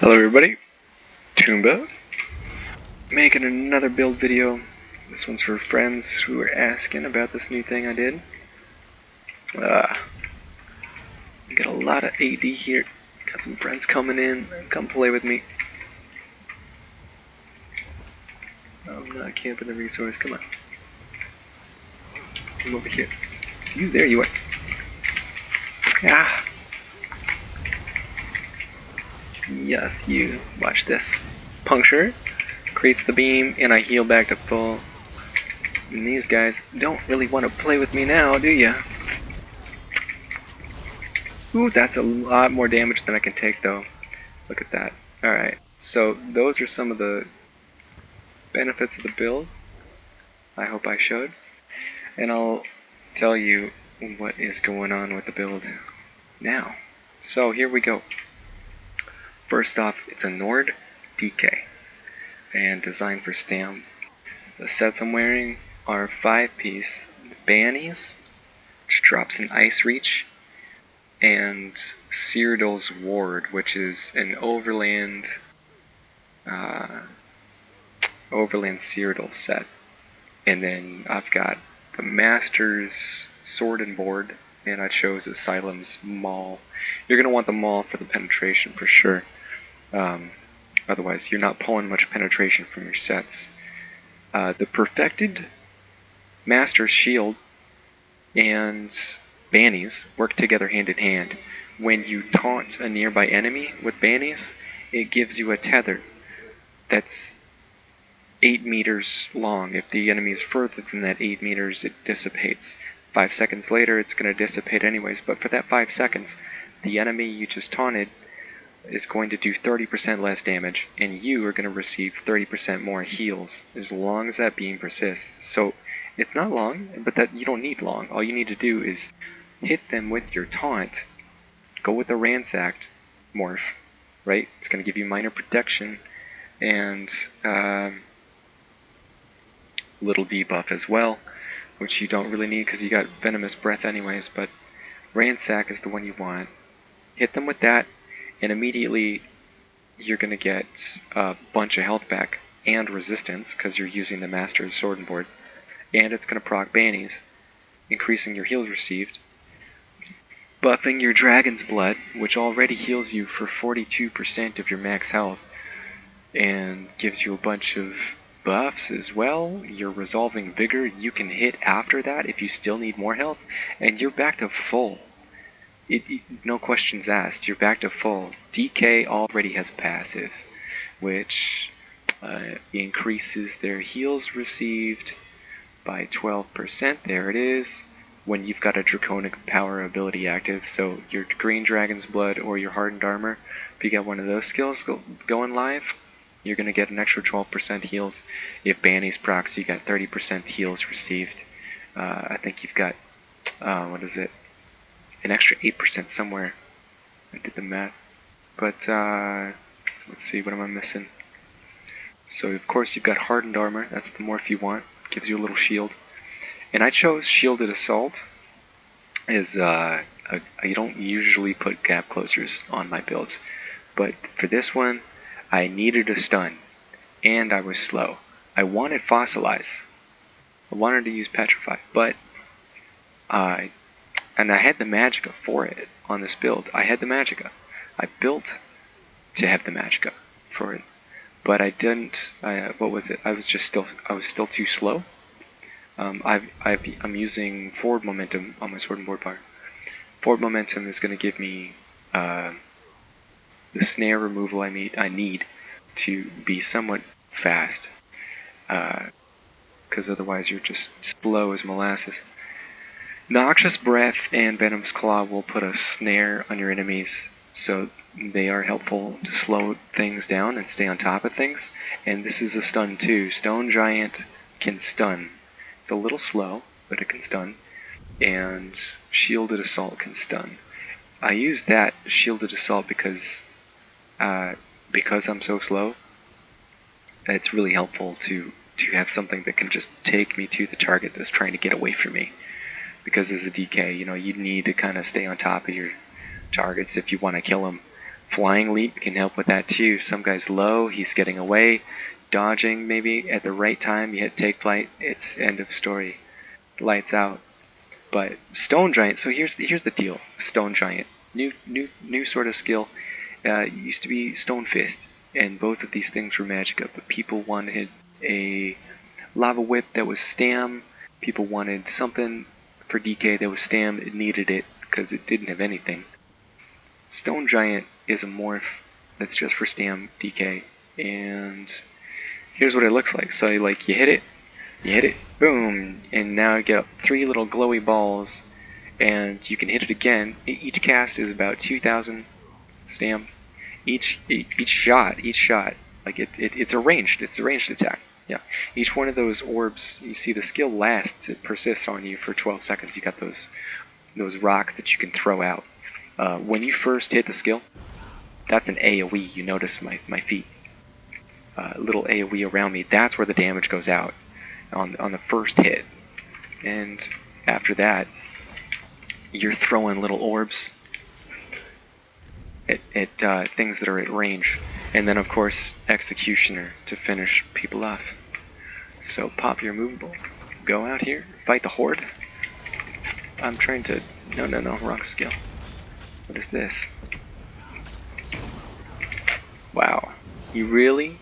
Hello everybody, Toomba, making another build video. This one's for friends who are asking about this new thing I did. I got a lot of AD here, got some friends coming in, come play with me. I'm not camping the resource, come on. Come over here. There you are. Ah! Yes, you. Watch this. Puncture, creates the beam, and I heal back to full. And these guys don't really want to play with me now, do ya? Ooh, that's a lot more damage than I can take, though. Look at that. Alright, so those are some of the benefits of the build. I hope I showed. And I'll tell you what is going on with the build now. So here we go. First off, it's a Nord DK and designed for Stam. The sets I'm wearing are 5-piece Bannies, which drops an Ice Reach, and Cyrodiil's Ward, which is an overland Cyrodiil set. And then I've got the Master's Sword and Board, and I chose Asylum's Maul. You're going to want the Maul for the penetration for sure. Otherwise, you're not pulling much penetration from your sets. The Perfected Master's Shield and Bannies work together hand in hand. When you taunt a nearby enemy with Bannies, it gives you a tether that's 8 meters long. If the enemy is further than that 8 meters, it dissipates. 5 seconds later, it's going to dissipate anyways, but for that 5 seconds, the enemy you just taunted is going to do 30% less damage, and you are going to receive 30% more heals as long as that beam persists. So it's not long, but that you don't need long. All you need to do is hit them with your taunt, go with the ransacked morph, right? It's going to give you minor protection and little debuff as well, which you don't really need because you got venomous breath anyways, but ransack is the one you want. Hit them with that, and immediately you're going to get a bunch of health back and resistance because you're using the Master's Sword and Board, and it's going to proc Bannies, increasing your heals received, buffing your Dragon's Blood, which already heals you for 42% of your max health, and gives you a bunch of buffs as well. You're resolving Vigor. You can hit after that if you still need more health, and you're back to full. No questions asked, you're back to full. DK already has a passive, which increases their heals received by 12%. There it is. When you've got a Draconic Power ability active, so your Green Dragon's Blood or your Hardened Armor, if you get one of those skills going live, you're going to get an extra 12% heals. If Bannies procs, you got 30% heals received. I think you've got, what is it? An extra 8% somewhere. I did the math. But, let's see, what am I missing? So, of course, you've got Hardened Armor. That's the morph you want. Gives you a little shield. And I chose Shielded Assault. I don't usually put gap closers on my builds. But for this one, I needed a stun. And I was slow. I wanted Fossilize. I wanted to use Petrify. But, and I had the Magicka for it on this build. I had the Magicka. I built to have the Magicka for it, but I didn't. What was it? I was still too slow. I'm using forward momentum on my sword and board bar. Forward momentum is going to give me the snare removal I need to be somewhat fast, because otherwise you're just slow as molasses. Noxious Breath and Venom's Claw will put a snare on your enemies, so they are helpful to slow things down and stay on top of things. And this is a stun too. Stone Giant can stun. It's a little slow, but it can stun. And Shielded Assault can stun. I use that Shielded Assault because I'm so slow. It's really helpful to have something that can just take me to the target that's trying to get away from me. Because as a DK, you need to kind of stay on top of your targets if you want to kill them Flying leap can help with that too. Some guy's low, he's getting away, dodging maybe at the right time. You hit take flight, it's end of story. Lights out. But stone giant. So here's the deal. Stone giant, new sort of skill. Used to be stone fist, and both of these things were magic up. But people wanted a lava whip that was stam. People wanted something for DK that was stam. It needed it because it didn't have anything. Stone giant is a morph that's just for stam DK, and here's what it looks like. So like you hit it, boom, and now you get 3 little glowy balls, and you can hit it again. Each cast is about 2,000 stam. Each shot, like it's a ranged attack. Yeah. Each one of those orbs, you see the skill lasts. It persists on you for 12 seconds. You got those rocks that you can throw out. When you first hit the skill, that's an AoE. You notice my feet, little AoE around me. That's where the damage goes out on the first hit, and after that, you're throwing little orbs at things that are at range, and then of course executioner to finish people off. So pop your movable, go out here, fight the horde. I'm trying to no, wrong skill. What is this? Wow, you really?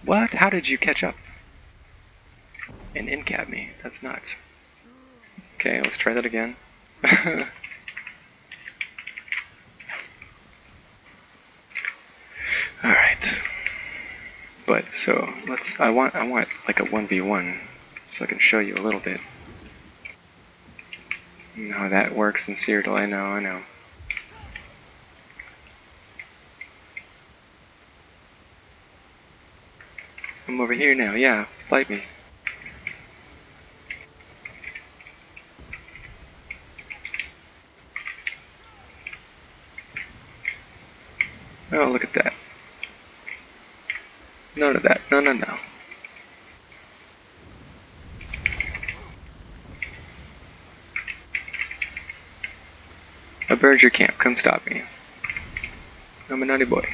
What? How did you catch up and in-cap me? That's nuts. Okay, let's try that again. Alright. But so I want like a 1v1 so I can show you a little bit. No, that works in Cyrodiil, I know. I'm over here now, yeah, fight me. Oh, look at that. None of that. No. I burned your camp. Come stop me. I'm a naughty boy.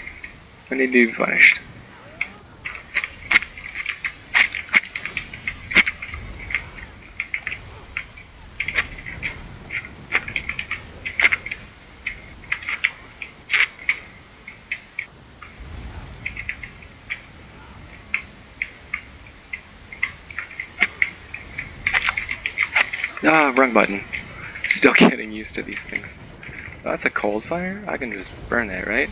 I need to be punished. Ah, wrong button. Still getting used to these things. Oh, that's a cold fire? I can just burn that, right?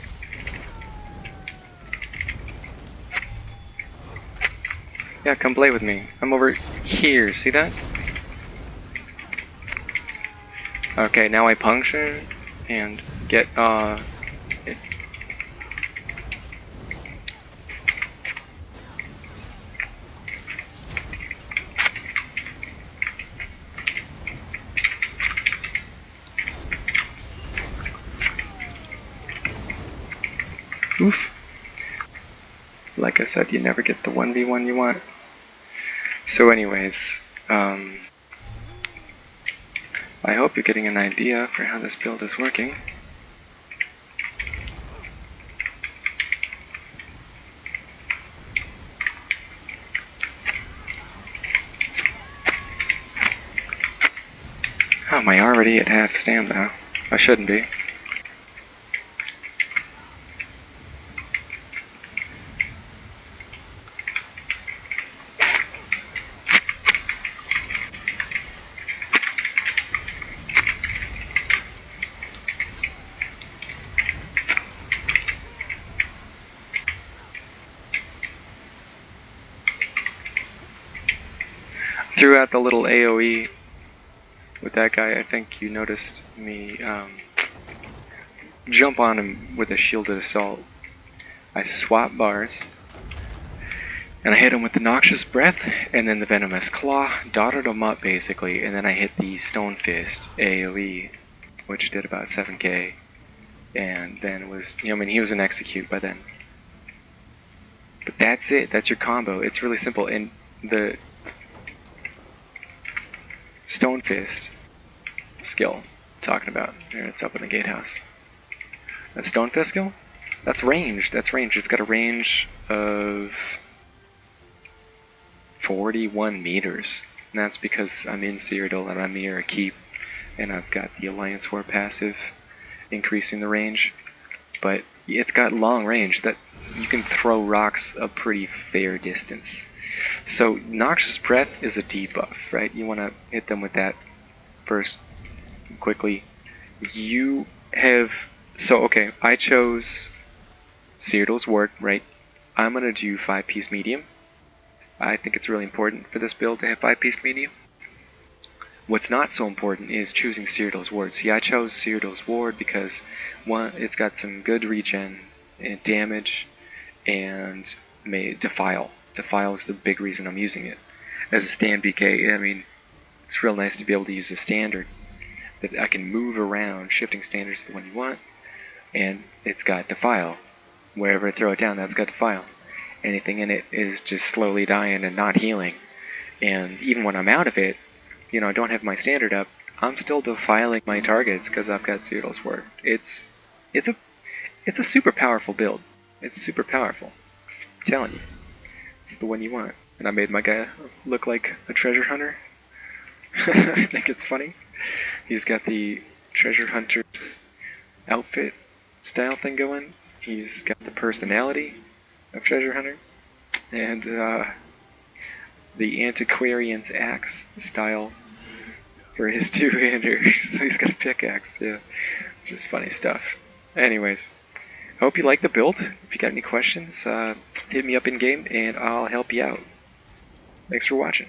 Yeah, come play with me. I'm over here, see that? Okay, now I puncture and get, oof. Like I said, you never get the 1v1 you want. So anyways, I hope you're getting an idea for how this build is working. Oh, am I already at half stamina? I shouldn't be. Threw out the little AoE with that guy. I think you noticed me jump on him with a shielded assault. I swap bars, and I hit him with the noxious breath, and then the venomous claw, dotted him up basically, and then I hit the stone fist AoE, which did about 7k, and then it was, I mean, he was an execute by then. But that's it, that's your combo. It's really simple, and the stone fist skill talking about. There, it's up in the gatehouse. That Stonefist skill? That's range. That's range. It's got a range of 41 meters. And that's because I'm in Cyrodiil and I'm near a keep, and I've got the Alliance War passive increasing the range. But it's got long range that you can throw rocks a pretty fair distance. So Noxious Breath is a debuff, right? You want to hit them with that first quickly. You have... So, okay, I chose Cyrodiil's Ward, right? I'm going to do 5-piece medium. I think it's really important for this build to have 5-piece medium. What's not so important is choosing Cyrodiil's Ward. See, I chose Cyrodiil's Ward because, one, it's got some good regen and damage, and Defile. Defile is the big reason I'm using it. As a StamDK, I mean, it's real nice to be able to use a standard that I can move around. Shifting standard is the one you want, and it's got Defile. Wherever I throw it down, that's got Defile. Anything in it is just slowly dying and not healing. And even when I'm out of it, you know, I don't have my standard up, I'm still defiling my targets because I've got Cyrodiil's Ward. It's a super powerful build. It's super powerful. I'm telling you. It's the one you want. And I made my guy look like a treasure hunter. I think it's funny. He's got the treasure hunter's outfit style thing going. He's got the personality of treasure hunter. And the antiquarian's axe style for his two-hander. So he's got a pickaxe, yeah. Just funny stuff. Anyways, hope you like the build. If you got any questions, hit me up in game and I'll help you out. Thanks for watching.